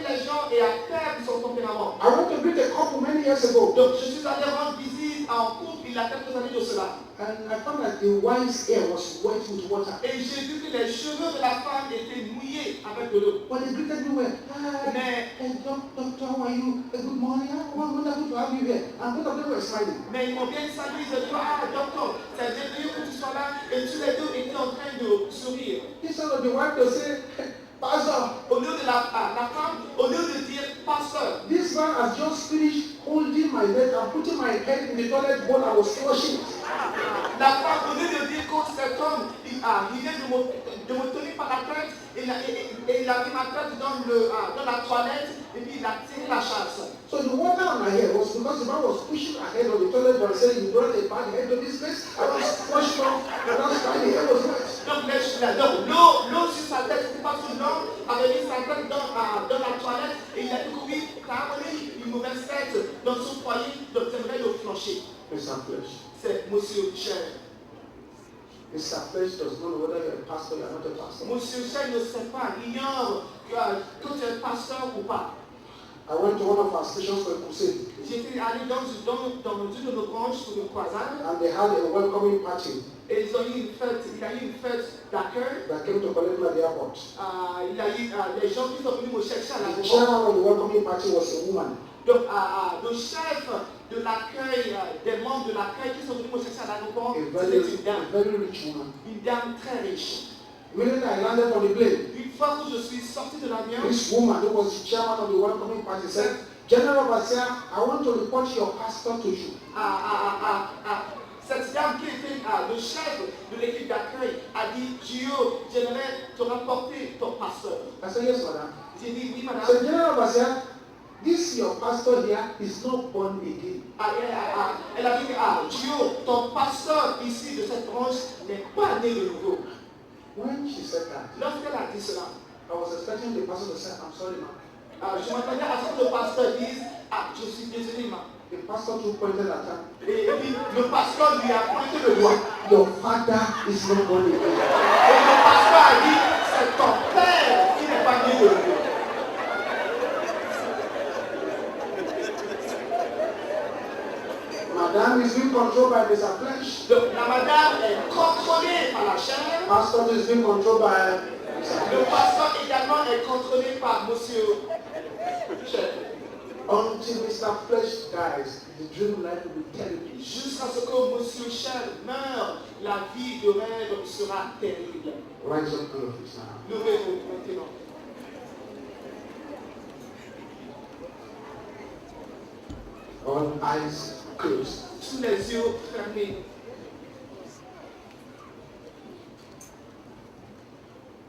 les gens et à perdre son tempérament. I went to greet a couple many years ago. Donc je suis allé rendre visite à un couple il y a quelques années de cela. And I found that the wife's hair was wet with water. Et j'ai vu que les cheveux de la femme étaient mouillés avec de l'eau. But they greeted me well. Mais, Doctor, how are you? Good morning. Wonderful to have you here. And both of them were smiling. mais ils m'ont bien salué, ils ont dit, ah docteur, c'est bienvenu que tu sois là. Et tous les deux étaient en train de sourire. Instead of the wife to say, Pastor, Au lieu de la femme, au lieu de dire pasteur, this man has just finished holding my neck and putting my head in the toilet bowl I was flushing. la femme, au lieu de dire que cet homme, il vient de me tenir par la tête et il a mis ma tête dans la toilette et puis il a tiré la chasse. So the water on my head was because the man was pushing my head on the toilet bowl and saying, you brought a bad head to this place. I was flushing off and that's why the head was wet. Donc l'eau sur sa tête, c'était pas sous l'homme, avait mis sa tête dans la toilette et il a découvert qu'il a amené une mauvaise tête dans son foyer, donc j'aimerais le flancher. Mr. Flesh. C'est Monsieur Cher. Mr. Flesh does not know whether you're a pastor or you're not a pastor. Monsieur Cher ne sait pas, il ignore que tu es pasteur ou pas. I went to one of our stations for a crusade. J'étais allé dans une de nos branches pour une croisade. And they had a welcoming party. Et ils ont eu une fête, il y a eu une fête d'accueil. That came to collect me at the airport. Il y a eu les gens qui sont venus me chercher à The l'aéroport. chairman of the welcoming party was a woman. Donc le chef de l'accueil, des membres de l'accueil qui sont venus me chercher à l'aéroport, c'était une dame. A very rich woman. Une dame très riche. When I landed on the plane, Une fois que je suis sorti de l'avion, this woman who was the chairman of the welcoming party said, General Basia, I want to report your pastor to you. cette dame qui était le chef de l'équipe d'accueil a dit, Gio, j'aimerais te rapporter ton pasteur. I said, yes, madam. J'ai dit, oui, madame. So General Basia, this your pastor here is not born again. Elle a dit, Gio, ton pasteur ici de cette branche n'est pas né de nouveau. When she said that, Lorsqu'elle a dit cela, I was expecting the pastor to say, I'm sorry, ma'am. je m'attendais à ce que le pasteur dise, je suis désolé, ma. The pastor too pointed at her. Et puis le pasteur lui a pointé le doigt. Your father is not born again. Et le pasteur a dit, c'est ton père qui n'est pas né de nouveau. Madame is being controlled by Mr. Flesh. Donc la madame est contrôlée par la chair. Pastor is being controlled by Le pasteur également est contrôlé par monsieur Chef. Until Mr. Flesh dies, the dream life will be terrible. Jusqu'à ce que monsieur Chef meure, la vie de rêve sera terrible. Rise up to your feet now. Levez-vous maintenant. All eyes closed. Tous les yeux fermés.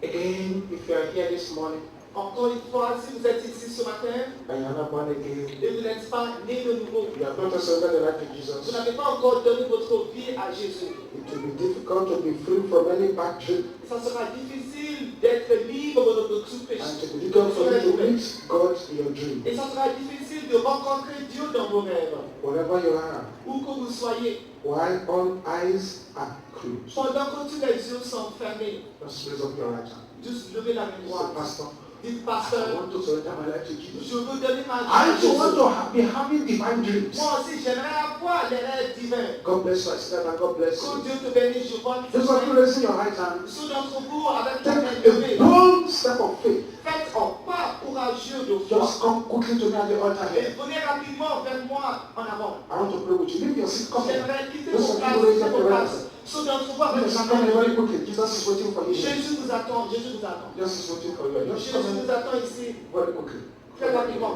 Again, if you are here this morning Encore une fois, si vous êtes ici ce matin and you are not born again, et vous n'êtes pas né de nouveau, you have not surrendered the life to vous Jesus, n'avez pas encore donné votre vie à Jésus. it will be difficult to be free from any bad dream Ça sera difficile d'être libre de tout péché. and it will be difficult for you to meet God in your dream. Et ça sera difficile de rencontrer Dieu dans vos rêves, Wherever you are, où que vous soyez. while all eyes are closed, Pendant que tous les yeux sont fermés, just raise up your right hand. juste levez la main Say, droite. Pastor, Dites, I pasteur, want to surrender my life to Jesus. je veux donner ma vie I à also want Jésus. to be having divine dreams. Moi aussi, j'aimerais avoir les rêves divins. God bless you. I said that God bless Que you. Dieu te bénisse, je vois que Just want to raise your right hand. ceux d'entre vous avec la main Take a levée, bold step of faith. faites un pas courageux de foi. Just come quickly to me at the altar Et here. venez rapidement vers moi en avant. I want to pray with you. Leave your seat. Come here. J'aimerais quitter Just vos want places, you to raise quitter up vos your right places. hand. Ceux d'entre vous avec Yes, la I'm coming main very levée. quickly. Jesus is waiting for you. here. Jésus vous attend, Jésus vous attend. Jesus is waiting for you. Just come Jésus in vous attend ici, very quickly. très rapidement.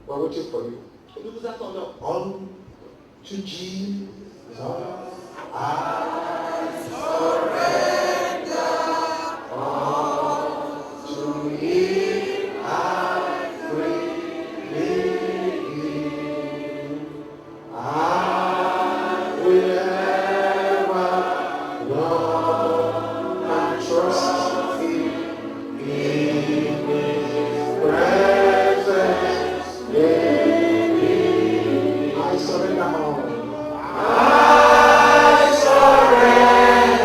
We're waiting for you. Nous vous attendons. On to Jesus. To Him I freely give. I will ever love and trust Him in His presence. I surrender all. I surrender.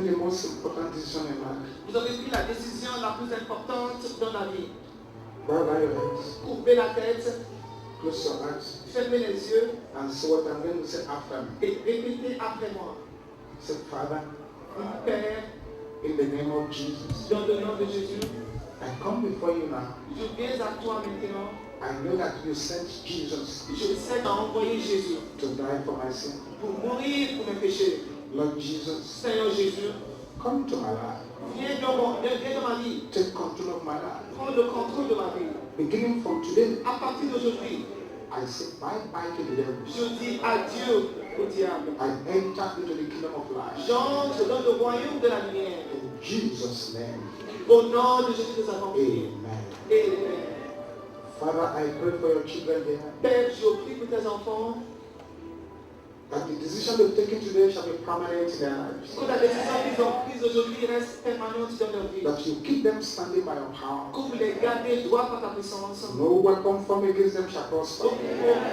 taken the most important decision in life. Vous avez pris la décision la plus importante dans la vie. Bow down your heads, Courbez la tête, close your eyes, fermez les yeux and say what I'm going to say after me. et répétez après moi. Say, Father, Père, in the name of Jesus, dans le nom de Jésus, I come before you now. je viens à toi maintenant. I know that you sent Jesus Je sais qu'à envoyer Jésus to die for my sin. pour mourir pour mes péchés. Lord Jesus, Seigneur Jésus, come to my life. viens dans ma vie. Take control of my life. Prends le contrôle de ma vie. Beginning from today, À partir d'aujourd'hui, I say bye-bye to the devil. je dis adieu au diable. I enter into the kingdom of light. J'entre dans le royaume de la lumière. In Jesus' name, Au nom de Jésus, nous avons prié. amen. Amen. Father, I pray for your children here, Père, je prie pour tes enfants that the decision they've taken today shall be permanent in their lives. que la décision qu'ils ont prise aujourd'hui reste permanente dans leur vie. That you keep them standing by your power. Que vous les gardez droit par ta puissance. No weapon formed against them shall prosper.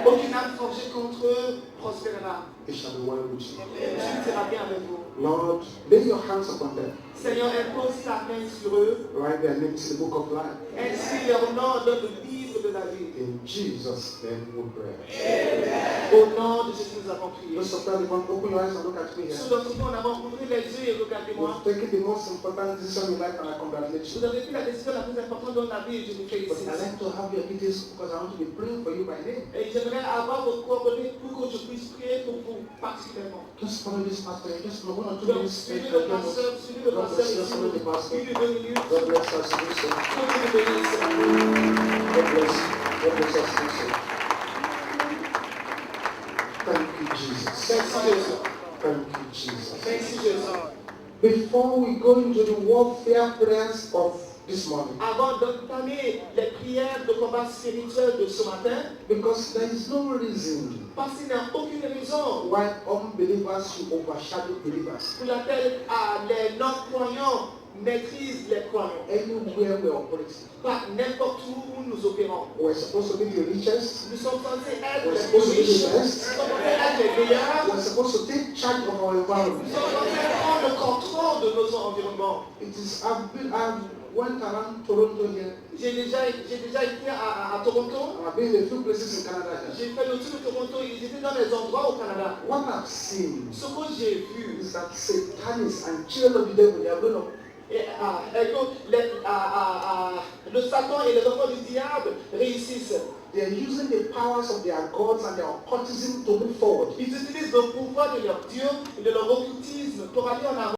Aucune âme forgée contre eux prospérera. It shall be well with you. Tout ira bien avec vous. Lord, lay your hands upon them. Seigneur, impose ta main sur eux. Write their names in the book of life. Inscris leur nom dans le livre de la vie. In Jesus' name we pray. Au nom de Jésus, nous avons prié. Those of you want to open your eyes and look at me Ceux here. d'entre nous, on a ouvert les yeux et regardez-moi. You've taken the most important decision in life and I congratulate Vous you. avez pris la décision la plus importante dans la vie et je vous But félicite. I'd like to have your details because I want to be praying for you by name. Et j'aimerais avoir vos coordonnées pour que je puisse prier pour vous particulièrement. Just follow this pastor. Just for 1 or 2 Donc, minutes. suivez le pasteur God ici, suivez 2 minutes. bless us to do so. Que Dieu vous bénisse. God bless you. God bless us to do so. Thank you, Jesus. Merci Jésus. Thank you, Jesus. Merci Jésus. Before we go into the warfare prayers of this morning, Avant d'entamer les prières de combat spirituel de ce matin, because there is no reason parce qu'il n'y a aucune raison why unbelievers should overshadow believers. pour laquelle les non-croyants maîtrisent les croyants. Anywhere we operate, Pas n'importe où nous opérons. we're supposed to be the richest. Nous sommes censés être We're les supposed to plus be riches. the Nous best. sommes censés être les meilleurs. We're supposed to take charge of our Nous environment. sommes censés prendre le contrôle de nos environnements. I've went around Toronto here. J'ai déjà été à Toronto. I've been in a few places in Canada here. J'ai fait le tour de Toronto. J'étais dans les endroits au Canada. What I've seen Ce que j'ai vu, is that Satanists and children of the devil, they are going to le Satan et les enfants du diable réussissent. they are using the powers of their gods and their occultism to move forward. Ils utilisent le pouvoir de leur Dieu et de leur occultisme pour aller en avant.